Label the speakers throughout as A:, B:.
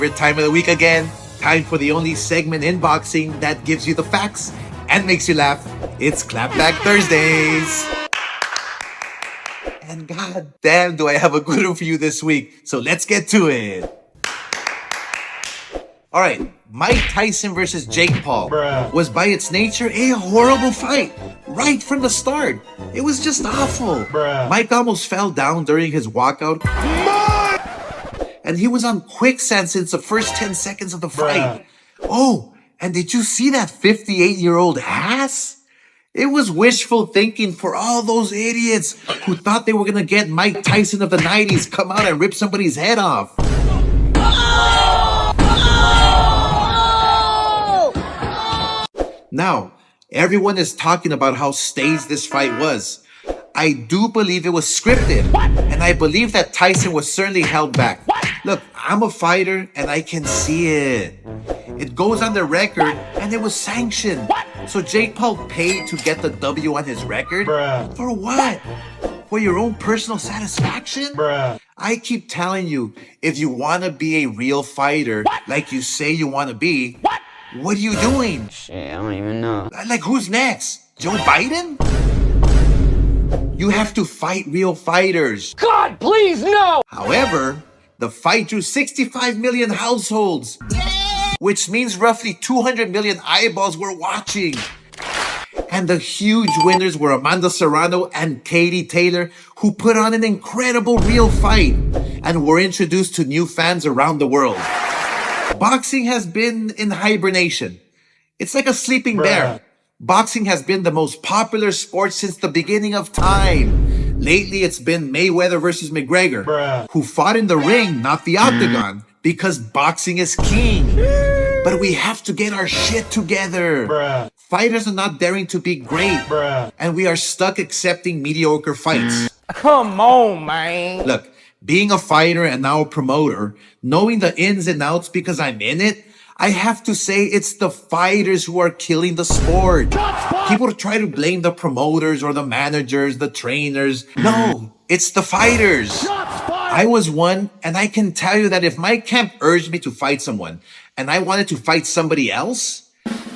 A: Time of the week again. Time for the only segment in boxing that gives you the facts and makes you laugh. It's Clapback Thursdays. And god damn, do I have a good one for you this week. So let's get to it. Alright, Mike Tyson versus Jake Paul was by its nature a horrible fight. Right from the start. It was just awful. Mike almost fell down during his walkout. And he was on quicksand since the first 10 seconds of the fight. Oh, and did you see that 58-year-old ass? It was wishful thinking for all those idiots who thought they were going to get Mike Tyson of the 90s come out and rip somebody's head off. Now, everyone is talking about how staged this fight was. I do believe it was scripted, and I believe that Tyson was certainly held back. Look, I'm a fighter, and I can see it. It goes on the record, and it was sanctioned. So Jake Paul paid to get the W on his record? For what? For your own personal satisfaction? I keep telling you, if you want to be a real fighter, like you say you want to be, what are you doing?
B: Shit, I don't even know.
A: Like, who's next? Joe Biden? You have to fight real fighters.
B: God, please, no!
A: However, the fight drew 65 million households, which means roughly 200 million eyeballs were watching. And the huge winners were Amanda Serrano and Katie Taylor, who put on an incredible real fight and were introduced to new fans around the world. Boxing has been in hibernation. It's like a sleeping bear. Boxing has been the most popular sport since the beginning of time. Lately, it's been Mayweather versus McGregor, who fought in the ring, not the octagon, because boxing is king. But we have to get our shit together. Fighters are not daring to be great, and we are stuck accepting mediocre fights.
B: Come on, man.
A: Look, being a fighter and now a promoter, knowing the ins and outs because I'm in it, I have to say it's the fighters who are killing the sport. People try to blame the promoters or the managers, the trainers. No, it's the fighters. I was one, and I can tell you that if my camp urged me to fight someone and I wanted to fight somebody else,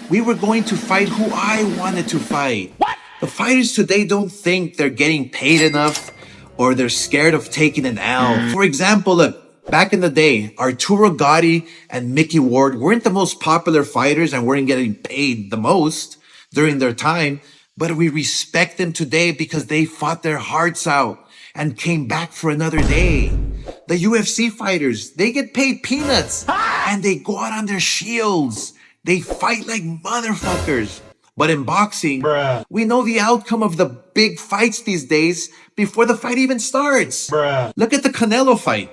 A: we were going to fight who I wanted to fight. The fighters today don't think they're getting paid enough or they're scared of taking an L. For example, look, back in the day, Arturo Gatti and Mickey Ward weren't the most popular fighters and weren't getting paid the most during their time, but we respect them today because they fought their hearts out and came back for another day. The UFC fighters, they get paid peanuts and they go out on their shields. They fight like motherfuckers. But in boxing, we know the outcome of the big fights these days before the fight even starts. Look at the Canelo fight.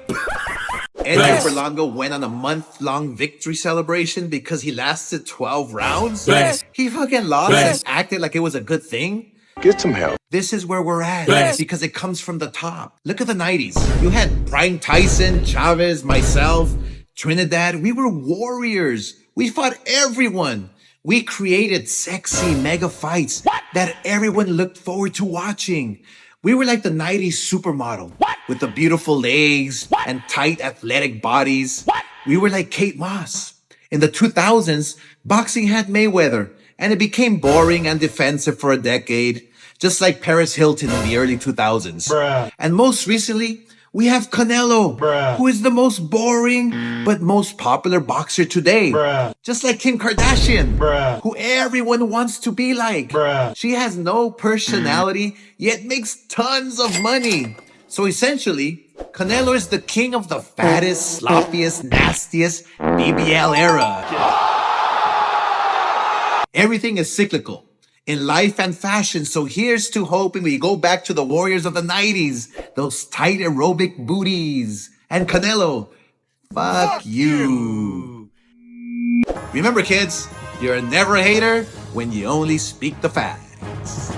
A: Edgar Berlanga went on a month-long victory celebration because he lasted 12 rounds. He fucking lost and acted like it was a good thing.
C: Get some help.
A: This is where we're at because it comes from the top. Look at the 90s. You had Prime Tyson, Chavez, myself, Trinidad. We were warriors. We fought everyone. We created sexy mega fights that everyone looked forward to watching. We were like the 90s supermodel with the beautiful legs and tight athletic bodies. We were like Kate Moss. In the 2000s, boxing had Mayweather and it became boring and defensive for a decade, just like Paris Hilton in the early 2000s. And most recently, we have Canelo, who is the most boring but most popular boxer today. Just like Kim Kardashian, who everyone wants to be like. She has no personality, yet makes tons of money. So essentially, Canelo is the king of the fattest, sloppiest, nastiest BBL era. Everything is cyclical in life and fashion, so here's to hoping we go back to the warriors of the 90s, those tight aerobic booties. And Canelo, fuck you. Remember kids, you're never a hater when you only speak the facts.